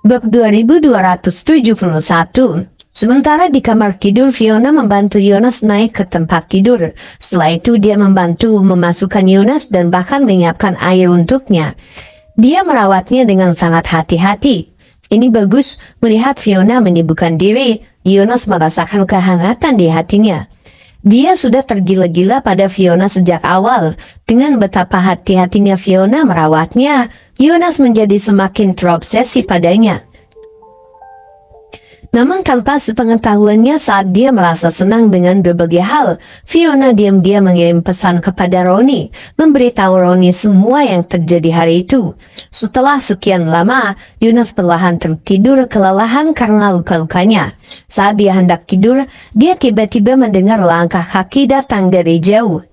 Bab 2271. Sementara di kamar tidur, Fiona membantu Jonas naik ke tempat tidur. Setelah itu dia membantu memasukkan Jonas dan bahkan menyiapkan air untuknya. Dia merawatnya dengan sangat hati-hati. Ini bagus melihat Fiona menyibukkan diri. Jonas merasakan kehangatan di hatinya. Dia sudah tergila-gila pada Fiona sejak awal. Dengan betapa hati-hatinya Fiona merawatnya, Jonas menjadi semakin terobsesi padanya. Namun tanpa sepengetahuannya, saat dia merasa senang dengan berbagai hal, Fiona diam-diam mengirim pesan kepada Ronnie, memberitahu Ronnie semua yang terjadi hari itu. Setelah sekian lama, Jonas perlahan tertidur kelelahan karena luka-lukanya. Saat dia hendak tidur, dia tiba-tiba mendengar langkah kaki datang dari jauh.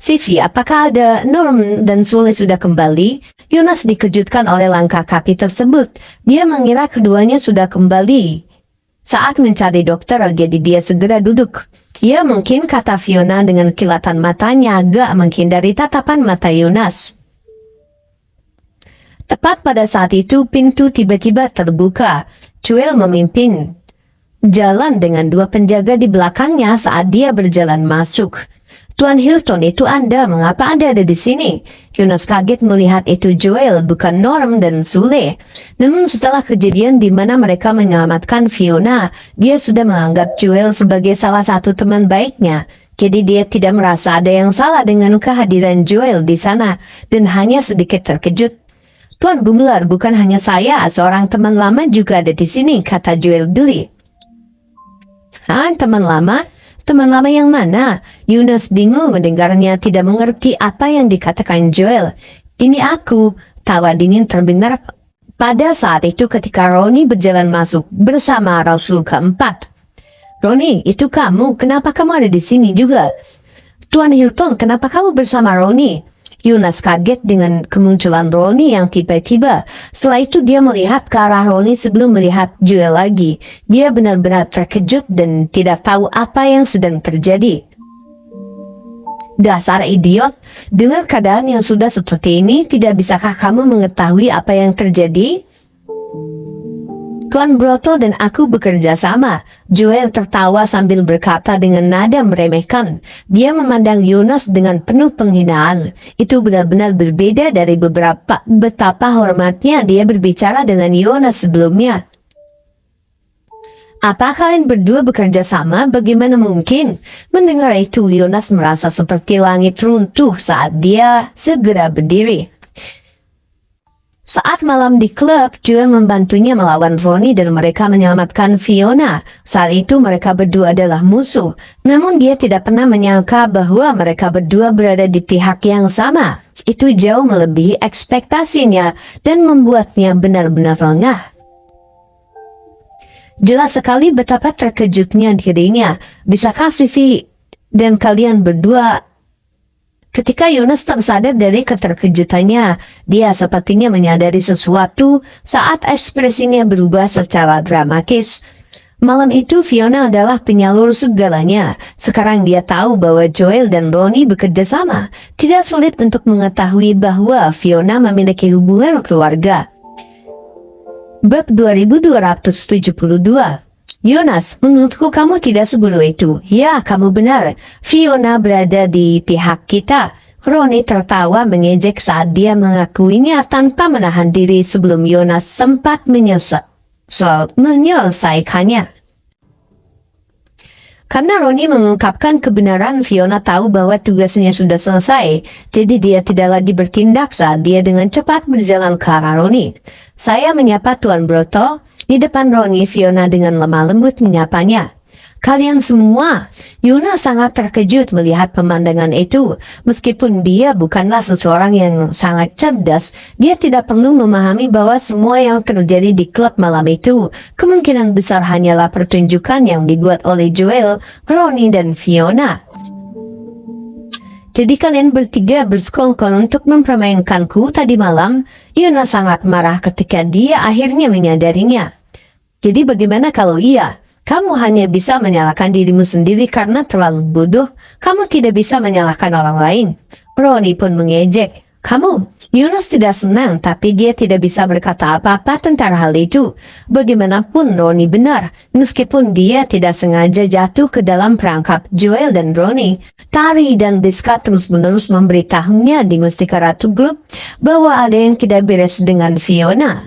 "Sylvie, apakah ada Norm dan Sule sudah kembali?" Jonas dikejutkan oleh langkah kaki tersebut. Dia mengira keduanya sudah kembali. Saat mencari dokter, jadi dia segera duduk. "Ya mungkin," kata Fiona dengan kilatan matanya agak menghindari tatapan mata Jonas. Tepat pada saat itu pintu tiba-tiba terbuka. Joel memimpin jalan dengan dua penjaga di belakangnya saat dia berjalan masuk. "Tuan Hilton, itu Anda, mengapa Anda ada di sini?" Jonas kaget melihat itu Joel, bukan Norm dan Sule. Namun setelah kejadian di mana mereka menyelamatkan Fiona, dia sudah menganggap Joel sebagai salah satu teman baiknya. Jadi dia tidak merasa ada yang salah dengan kehadiran Joel di sana, dan hanya sedikit terkejut. "Tuan Bumlar, bukan hanya saya, seorang teman lama juga ada di sini," kata Joel geli. "Hah, teman lama? Teman lama yang mana?" Jonas bingung mendengarnya, tidak mengerti apa yang dikatakan Joel. "Ini aku," tawa dingin terdengar pada saat itu ketika Ronnie berjalan masuk bersama Rasul keempat. "Ronnie, itu kamu? Kenapa kamu ada di sini juga?" "Tuan Hilton, kenapa kamu bersama Ronnie?" Jonas kaget dengan kemunculan Ronnie yang tiba-tiba. Setelah itu dia melihat ke arah Ronnie sebelum melihat Joel lagi. Dia benar-benar terkejut dan tidak tahu apa yang sedang terjadi. "Dasar idiot, dengan keadaan yang sudah seperti ini, tidak bisakah kamu mengetahui apa yang terjadi?" "Tuan Broto dan aku bekerja sama," Joel tertawa sambil berkata dengan nada meremehkan. Dia memandang Jonas dengan penuh penghinaan. Itu benar-benar berbeda dari betapa hormatnya dia berbicara dengan Jonas sebelumnya. "Apa kalian berdua bekerja sama? Bagaimana mungkin?" Mendengar itu, Jonas merasa seperti langit runtuh saat dia segera berdiri. Saat malam di klub, Joel membantunya melawan Ronnie dan mereka menyelamatkan Fiona. Saat itu mereka berdua adalah musuh. Namun dia tidak pernah menyangka bahwa mereka berdua berada di pihak yang sama. Itu jauh melebihi ekspektasinya dan membuatnya benar-benar lengah. Jelas sekali betapa terkejutnya dirinya. Bisakah Sylvie dan kalian berdua? Ketika Jonas tersadar dari keterkejutannya, dia sepertinya menyadari sesuatu saat ekspresinya berubah secara dramatis. Malam itu Fiona adalah penyalur segalanya. Sekarang dia tahu bahwa Joel dan Ronnie bekerja sama. Tidak sulit untuk mengetahui bahwa Fiona memiliki hubungan keluarga. Bab 2272. "Jonas, menurutku kamu tidak sebodoh itu." "Ya, kamu benar. Fiona berada di pihak kita." Ronnie tertawa mengejek saat dia mengakuinya tanpa menahan diri sebelum Jonas sempat menyelesaikannya. Karena Ronnie mengungkapkan kebenaran, Fiona tahu bahwa tugasnya sudah selesai, jadi dia tidak lagi bertindak saat dia dengan cepat berjalan ke arah Ronnie. "Saya menyapa Tuan Broto." Di depan Ronnie, Fiona dengan lemah lembut menyapanya. "Kalian semua." Jonas sangat terkejut melihat pemandangan itu. Meskipun dia bukanlah seseorang yang sangat cerdas, dia tidak perlu memahami bahwa semua yang terjadi di klub malam itu kemungkinan besar hanyalah pertunjukan yang dibuat oleh Joel, Ronnie, dan Fiona. "Jadi kalian bertiga bersekongkol untuk mempermainkanku tadi malam?" Jonas sangat marah ketika dia akhirnya menyadarinya. "Jadi bagaimana kalau iya? Kamu hanya bisa menyalahkan dirimu sendiri karena terlalu bodoh. Kamu tidak bisa menyalahkan orang lain." Ronnie pun mengejek. kamu. Yunus tidak senang, tapi dia tidak bisa berkata apa-apa tentang hal itu. Bagaimanapun Roni benar, meskipun dia tidak sengaja jatuh ke dalam perangkap Joel dan Roni. Tari dan Rizka terus-menerus memberitahunya di Mustika Ratu Group bahwa ada yang tidak beres dengan Fiona.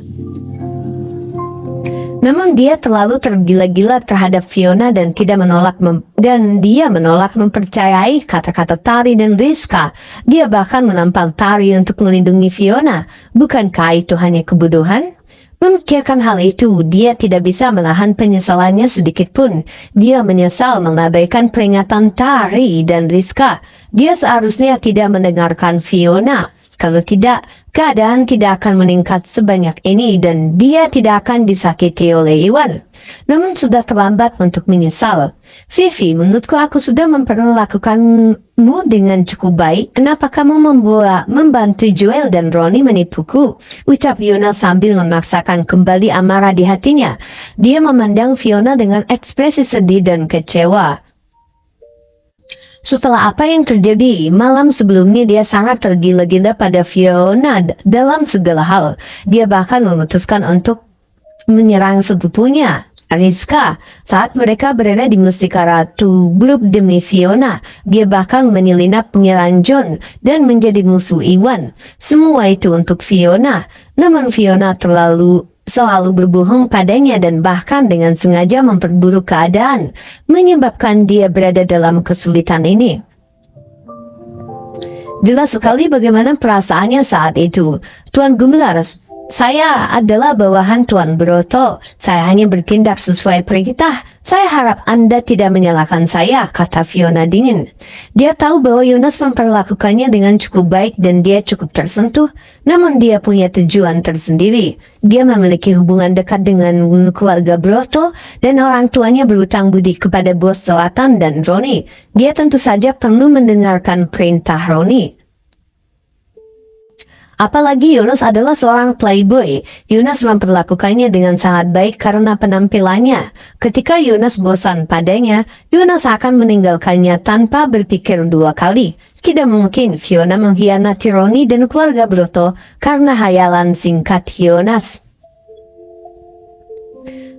Namun dia terlalu tergila-gila terhadap Fiona dan dia menolak mempercayai kata-kata Tari dan Rizka. Dia bahkan menampar Tari untuk melindungi Fiona. Bukankah itu hanya kebodohan? Memikirkan hal itu, dia tidak bisa menahan penyesalannya sedikit pun. Dia menyesal mengabaikan peringatan Tari dan Rizka. Dia seharusnya tidak mendengarkan Fiona. Kalau tidak, keadaan tidak akan meningkat sebanyak ini dan dia tidak akan disakiti oleh Iwan. Namun sudah terlambat untuk menyesal. Vivi, menurutku aku sudah memperlakukanmu dengan cukup baik. Kenapa kamu membantu Joel dan Roni menipuku? Ucap Fiona sambil memaksakan kembali amarah di hatinya. Dia memandang Fiona dengan ekspresi sedih dan kecewa. Setelah apa yang terjadi malam sebelumnya, dia sangat tergila-gila pada Fiona dalam segala hal. Dia bahkan memutuskan untuk menyerang sepupunya, Rizka. Saat mereka berada di Mustika Ratu Group demi Fiona, dia bahkan menyelinap menyerang John dan menjadi musuh Iwan. Semua itu untuk Fiona. Namun Fiona selalu berbohong padanya dan bahkan dengan sengaja memperburuk keadaan, menyebabkan dia berada dalam kesulitan ini. Jelas sekali bagaimana perasaannya saat itu. Tuan Gumelar, saya adalah bawahan Tuan Broto. Saya hanya bertindak sesuai perintah. Saya harap Anda tidak menyalahkan saya, kata Fiona dingin. Dia tahu bahwa Yunus memperlakukannya dengan cukup baik dan dia cukup tersentuh. Namun dia punya tujuan tersendiri. Dia memiliki hubungan dekat dengan keluarga Broto dan orang tuanya berutang budi kepada bos selatan dan Roni. Dia tentu saja perlu mendengarkan perintah Roni. Apalagi Yunus adalah seorang playboy. Yunus memperlakukannya dengan sangat baik karena penampilannya. Ketika Yunus bosan padanya, Yunus akan meninggalkannya tanpa berpikir dua kali. Tidak mungkin Fiona mengkhianati Roni dan keluarga Broto karena hayalan singkat Yunus.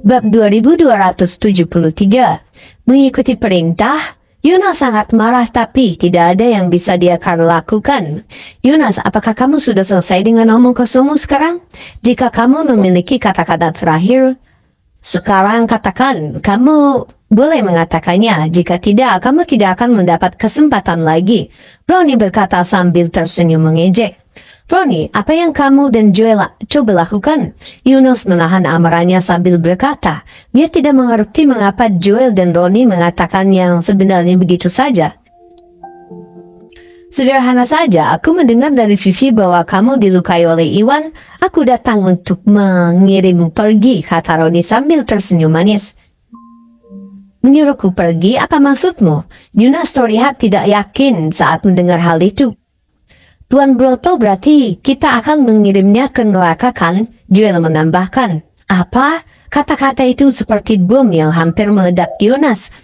Bab 2273. Mengikuti perintah. Yunus sangat marah tapi tidak ada yang bisa dia lakukan. Yunus, apakah kamu sudah selesai dengan omong kosongmu sekarang? Jika kamu memiliki kata-kata terakhir, sekarang katakan. Kamu boleh mengatakannya. Jika tidak, kamu tidak akan mendapat kesempatan lagi. Roni berkata sambil tersenyum mengejek. Roni, apa yang kamu dan Joel coba lakukan? Yunus menahan amarahnya sambil berkata, dia tidak mengerti mengapa Joel dan Roni mengatakan yang sebenarnya begitu saja. Sederhana saja, aku mendengar dari Vivi bahwa kamu dilukai oleh Iwan. Aku datang untuk mengirimmu pergi, kata Roni sambil tersenyum manis. Menyuruhku pergi, apa maksudmu? Yunus terlihat tidak yakin saat mendengar hal itu. Tuan Broto, berarti kita akan mengirimnya ke neraka kan? Joel menambahkan. Apa? Kata-kata itu seperti bom yang hampir meledak Yunus.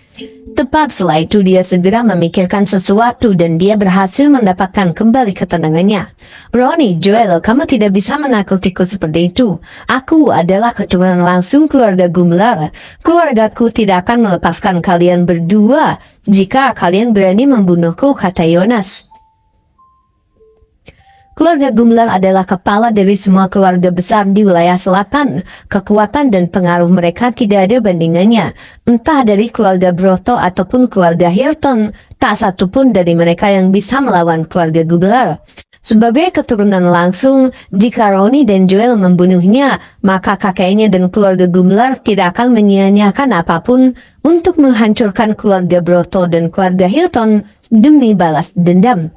Tepat setelah itu dia segera memikirkan sesuatu dan dia berhasil mendapatkan kembali ketenangannya. Roni, Joel, kamu tidak bisa menakutiku seperti itu. Aku adalah keturunan langsung keluarga Gumelar. Keluargaku tidak akan melepaskan kalian berdua jika kalian berani membunuhku, kata Yunus. Keluarga Gumelar adalah kepala dari semua keluarga besar di wilayah selatan. Kekuatan dan pengaruh mereka tidak ada bandingannya. Entah dari keluarga Broto ataupun keluarga Hilton, tak satu pun dari mereka yang bisa melawan keluarga Gumelar. Sebagai keturunan langsung, jika Roni dan Joel membunuhnya, maka kakeknya dan keluarga Gumelar tidak akan menyia-nyiakan apapun untuk menghancurkan keluarga Broto dan keluarga Hilton demi balas dendam.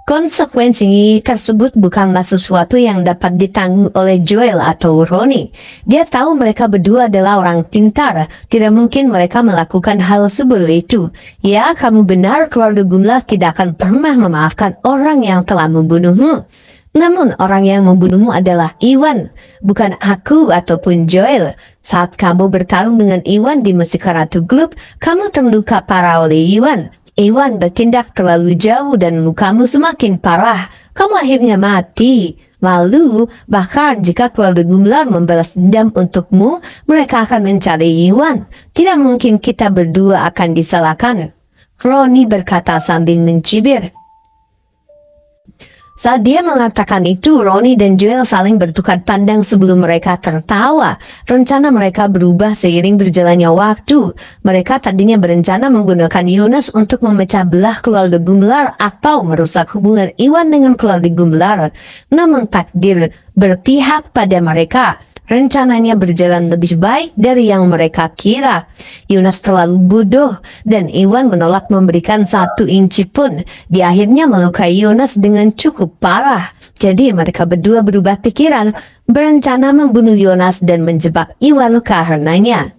Konsekuensi tersebut bukanlah sesuatu yang dapat ditanggung oleh Joel atau Roni. Dia tahu mereka berdua adalah orang pintar. Tidak mungkin mereka melakukan hal seburuk itu. Ya, kamu benar, keluarga Gumelar tidak akan pernah memaafkan orang yang telah membunuhmu. Namun orang yang membunuhmu adalah Iwan, bukan aku ataupun Joel. Saat kamu bertarung dengan Iwan di Mustika Ratu Group, kamu terluka parah oleh Iwan. Iwan bertindak terlalu jauh dan lukamu semakin parah. Kamu akhirnya mati. Lalu, bahkan jika keluarga Gumlar membalas dendam untukmu, mereka akan mencari Iwan. Tidak mungkin kita berdua akan disalahkan. Roni berkata sambil mencibir. Saat dia mengatakan itu, Roni dan Joel saling bertukar pandang sebelum mereka tertawa. Rencana mereka berubah seiring berjalannya waktu. Mereka tadinya berencana menggunakan Jonas untuk memecah belah keluarga Gumlar atau merusak hubungan Iwan dengan keluarga Gumlar. Namun takdir berpihak pada mereka. Rencananya berjalan lebih baik dari yang mereka kira. Jonas terlalu bodoh dan Iwan menolak memberikan 1 inci pun. Dia akhirnya melukai Jonas dengan cukup parah. Jadi mereka berdua berubah pikiran, berencana membunuh Jonas dan menjebak Iwan karenanya.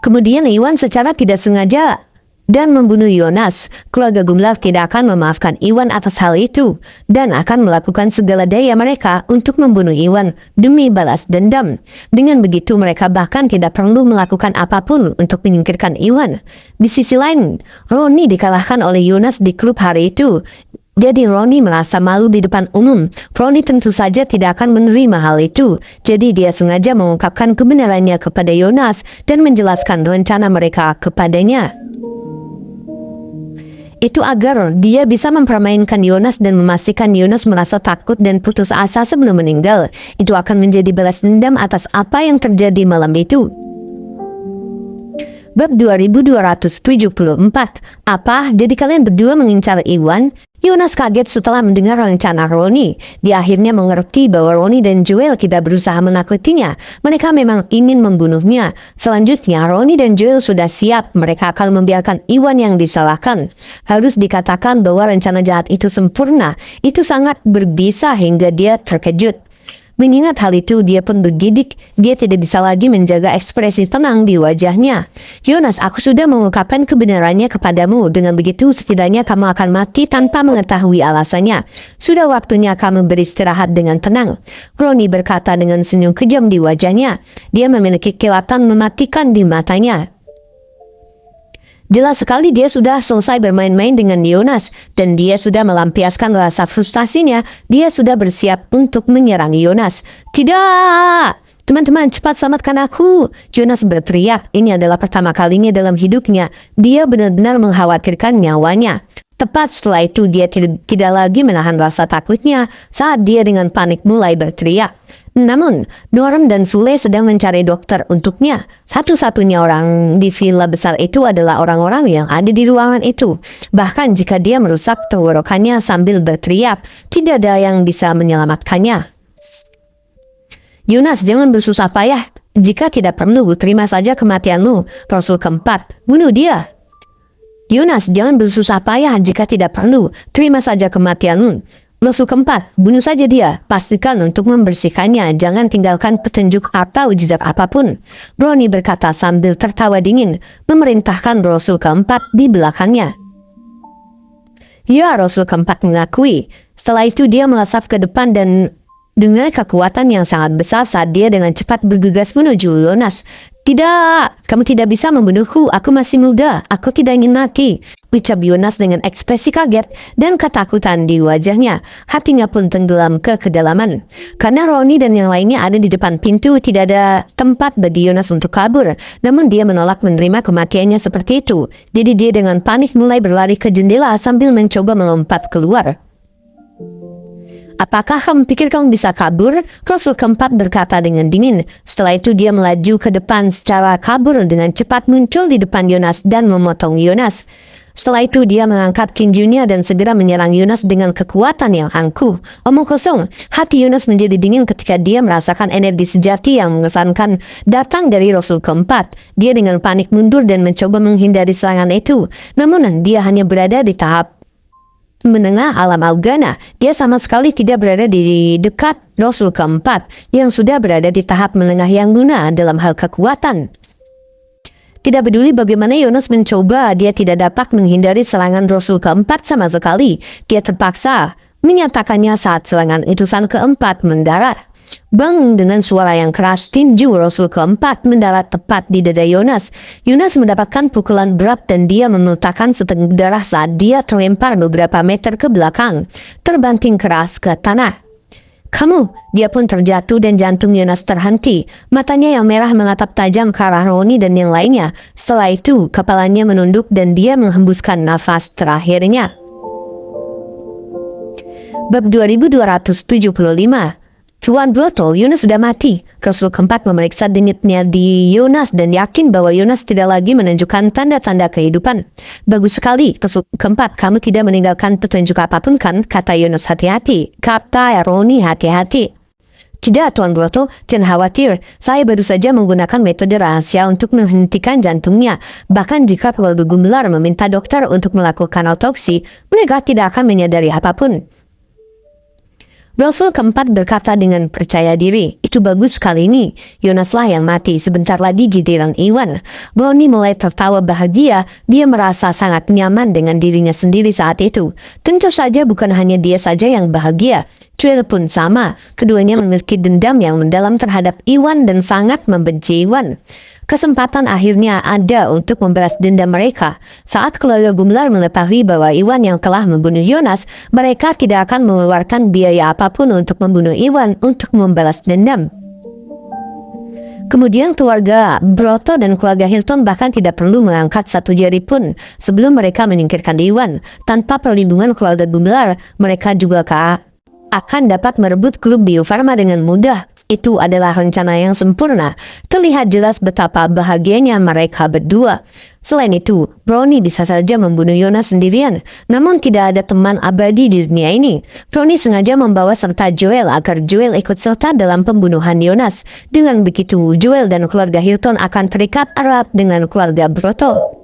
Kemudian Iwan secara tidak sengaja dan membunuh Jonas. Keluarga Gumlar tidak akan memaafkan Iwan atas hal itu dan akan melakukan segala daya mereka untuk membunuh Iwan demi balas dendam. Dengan begitu mereka bahkan tidak perlu melakukan apapun untuk menyingkirkan Iwan. Di sisi lain, Roni dikalahkan oleh Jonas di klub hari itu. Jadi Roni merasa malu di depan umum. Roni tentu saja tidak akan menerima hal itu. Jadi dia sengaja mengungkapkan kebenarannya kepada Jonas dan menjelaskan rencana mereka kepadanya. Itu agar dia bisa mempermainkan Jonas dan memastikan Jonas merasa takut dan putus asa sebelum meninggal. Itu akan menjadi balas dendam atas apa yang terjadi malam itu. Bab 2274. Apa? Jadi kalian berdua mengincar Iwan? Jonas kaget setelah mendengar rencana Roni. Dia akhirnya mengerti bahwa Roni dan Joel tidak berusaha menakutinya. Mereka memang ingin membunuhnya. Selanjutnya, Roni dan Joel sudah siap. Mereka akan membiarkan Iwan yang disalahkan. Harus dikatakan bahwa rencana jahat itu sempurna. Itu sangat berbisa hingga dia terkejut. Mengingat hal itu, dia pun bergidik. Dia tidak bisa lagi menjaga ekspresi tenang di wajahnya. Jonas, aku sudah mengungkapkan kebenarannya kepadamu. Dengan begitu, setidaknya kamu akan mati tanpa mengetahui alasannya. Sudah waktunya kamu beristirahat dengan tenang. Roni berkata dengan senyum kejam di wajahnya. Dia memiliki kilatan mematikan di matanya. Jelas sekali dia sudah selesai bermain-main dengan Jonas dan dia sudah melampiaskan rasa frustasinya. Dia sudah bersiap untuk menyerang Jonas. Tidak! Teman-teman, cepat selamatkan aku! Jonas berteriak. Ini adalah pertama kalinya dalam hidupnya. Dia benar-benar mengkhawatirkan nyawanya. Tepat setelah itu dia tidak lagi menahan rasa takutnya saat dia dengan panik mulai berteriak. Namun, Norm dan Sule sedang mencari dokter untuknya. Satu-satunya orang di villa besar itu adalah orang-orang yang ada di ruangan itu. Bahkan jika dia merusak tenggorokannya sambil berteriak, tidak ada yang bisa menyelamatkannya. Jonas, jangan bersusah payah. Jika tidak perlu, terima saja kematianmu. Rasul keempat, bunuh dia. Jonas, jangan bersusah payah jika tidak perlu. Terima saja kematianmu. Rasul keempat, bunuh saja dia. Pastikan untuk membersihkannya. Jangan tinggalkan petunjuk atau jejak apapun. Roni berkata sambil tertawa dingin, memerintahkan Rasul keempat di belakangnya. Ya, Rasul keempat mengakui. Setelah itu dia melasap ke depan dan dengan kekuatan yang sangat besar saat dia dengan cepat bergegas menuju Jonas. Tidak, kamu tidak bisa membunuhku, aku masih muda, aku tidak ingin mati, ucap Jonas dengan ekspresi kaget dan ketakutan di wajahnya. Hatinya pun tenggelam ke kedalaman. Karena Roni dan yang lainnya ada di depan pintu, tidak ada tempat bagi Jonas untuk kabur. Namun dia menolak menerima kematiannya seperti itu. Jadi dia dengan panik mulai berlari ke jendela sambil mencoba melompat keluar. Apakah kamu pikir kamu bisa kabur? Rasul keempat berkata dengan dingin. Setelah itu dia melaju ke depan secara kabur dengan cepat muncul di depan Jonas dan memotong Jonas. Setelah itu dia mengangkat tinjunya dan segera menyerang Jonas dengan kekuatan yang angkuh. Omong kosong, hati Jonas menjadi dingin ketika dia merasakan energi sejati yang mengesankan datang dari Rasul keempat. Dia dengan panik mundur dan mencoba menghindari serangan itu. Namun dia hanya berada di tahap menengah alam Augana. Dia sama sekali tidak berada di dekat Rasul keempat yang sudah berada di tahap menengah yang guna dalam hal kekuatan. Tidak peduli bagaimana Jonas mencoba, dia tidak dapat menghindari serangan Rasul keempat sama sekali. Dia terpaksa menyatakannya saat serangan utusan keempat mendarat. Bang, dengan suara yang keras, tinju Rasul keempat mendarat tepat di dada Yonas. Yonas mendapatkan pukulan berat dan dia memuntahkan setengah darah saat dia terlempar beberapa meter ke belakang, terbanting keras ke tanah. Kamu, dia pun terjatuh dan jantung Yonas terhenti. Matanya yang merah menatap tajam ke arah Roni dan yang lainnya. Setelah itu, kepalanya menunduk dan dia menghembuskan nafas terakhirnya. Bab 2275. Tuan Broto, Yonas sudah mati. Rasul keempat memeriksa denyutnya di Yonas dan yakin bahwa Yonas tidak lagi menunjukkan tanda-tanda kehidupan. Bagus sekali, Rasul keempat, kamu tidak meninggalkan petunjuk apapun kan? Kata Yonas, hati-hati. Kata Roni, hati-hati. Tidak, Tuan Broto, jangan khawatir. Saya baru saja menggunakan metode rahasia untuk menghentikan jantungnya. Bahkan jika keluarga Gumelar meminta dokter untuk melakukan autopsi, mereka tidak akan menyadari apapun. Rasul keempat berkata dengan percaya diri, itu bagus sekali ini. Yonaslah yang mati, sebentar lagi giliran Iwan. Roni mulai tertawa bahagia, dia merasa sangat nyaman dengan dirinya sendiri saat itu. Tentu saja bukan hanya dia saja yang bahagia, Joel pun sama. Keduanya memiliki dendam yang mendalam terhadap Iwan dan sangat membenci Iwan. Kesempatan akhirnya ada untuk membalas dendam mereka. Saat keluarga Gumelar mengetahui bahwa Iwan yang telah membunuh Yonas, mereka tidak akan mengeluarkan biaya apapun untuk membunuh Iwan untuk membalas dendam. Kemudian keluarga Broto dan keluarga Hilton bahkan tidak perlu mengangkat satu jari pun sebelum mereka menyingkirkan Iwan. Tanpa perlindungan keluarga Gumelar, mereka juga akan dapat merebut klub Bio Farma dengan mudah. Itu adalah rencana yang sempurna. Terlihat jelas betapa bahagianya mereka berdua. Selain itu, Roni bisa saja membunuh Yonas sendirian. Namun tidak ada teman abadi di dunia ini. Roni sengaja membawa serta Joel agar Joel ikut serta dalam pembunuhan Yonas. Dengan begitu, Joel dan keluarga Hilton akan terikat erat dengan keluarga Broto.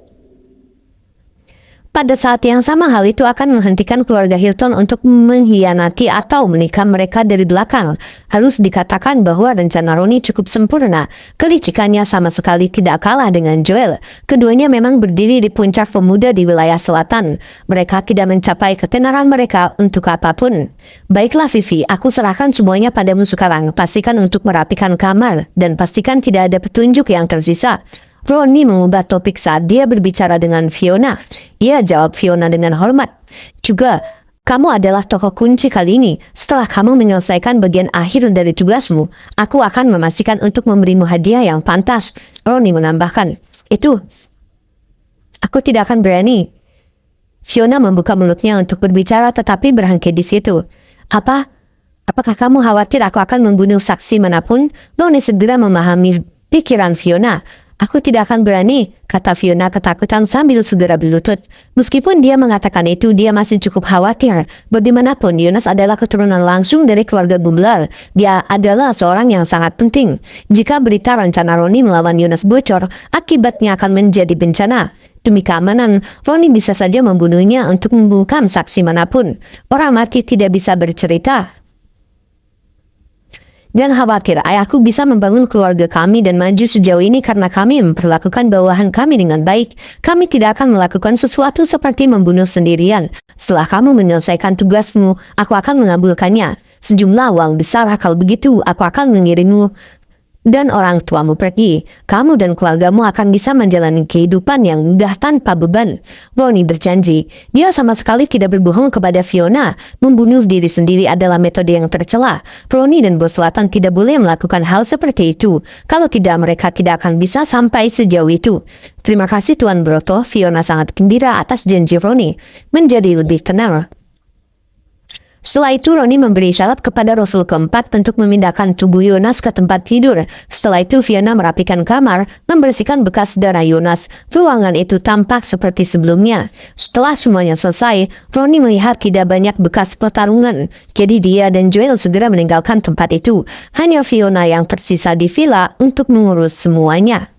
Pada saat yang sama, hal itu akan menghentikan keluarga Hilton untuk mengkhianati atau menikah mereka dari belakang. Harus dikatakan bahwa rencana Roni cukup sempurna. Kelicikannya sama sekali tidak kalah dengan Joel. Keduanya memang berdiri di puncak pemuda di wilayah selatan. Mereka tidak mencapai ketenaran mereka untuk apapun. Baiklah Vivi, aku serahkan semuanya padamu sekarang. Pastikan untuk merapikan kamar dan pastikan tidak ada petunjuk yang tersisa. Roni mengubah topik saat dia berbicara dengan Fiona. Ia jawab Fiona dengan hormat. Juga, kamu adalah tokoh kunci kali ini. Setelah kamu menyelesaikan bagian akhir dari tugasmu, aku akan memastikan untuk memberimu hadiah yang pantas. Roni menambahkan, itu, aku tidak akan berani. Fiona membuka mulutnya untuk berbicara tetapi berhenti di situ. Apakah kamu khawatir aku akan membunuh saksi manapun? Roni segera memahami pikiran Fiona. Aku tidak akan berani, kata Fiona ketakutan sambil segera berlutut. Meskipun dia mengatakan itu, dia masih cukup khawatir. Bagaimanapun, Yonas adalah keturunan langsung dari keluarga Gumelar. Dia adalah seorang yang sangat penting. Jika berita rencana Roni melawan Yonas bocor, akibatnya akan menjadi bencana. Demi keamanan, Roni bisa saja membunuhnya untuk membungkam saksi manapun. Orang mati tidak bisa bercerita. Dan khawatir, ayahku bisa membangun keluarga kami dan maju sejauh ini karena kami memperlakukan bawahan kami dengan baik. Kami tidak akan melakukan sesuatu seperti membunuh sendirian. Setelah kamu menyelesaikan tugasmu, aku akan mengabulkannya. Sejumlah uang besar, kalau begitu aku akan mengirimmu dan orang tuamu pergi. Kamu dan keluargamu akan bisa menjalani kehidupan yang mudah tanpa beban. Roni berjanji. Dia sama sekali tidak berbohong kepada Fiona. Membunuh diri sendiri adalah metode yang tercela. Roni dan Bos Selatan tidak boleh melakukan hal seperti itu. Kalau tidak, mereka tidak akan bisa sampai sejauh itu. Terima kasih Tuan Broto. Fiona sangat gembira atas janji Roni. Menjadi lebih tenang. Setelah itu Roni memberi syarat kepada Rasul keempat untuk memindahkan tubuh Yonas ke tempat tidur. Setelah itu Fiona merapikan kamar, membersihkan bekas darah Yonas. Ruangan itu tampak seperti sebelumnya. Setelah semuanya selesai, Roni melihat tidak banyak bekas pertarungan. Jadi dia dan Joel segera meninggalkan tempat itu. Hanya Fiona yang tersisa di villa untuk mengurus semuanya.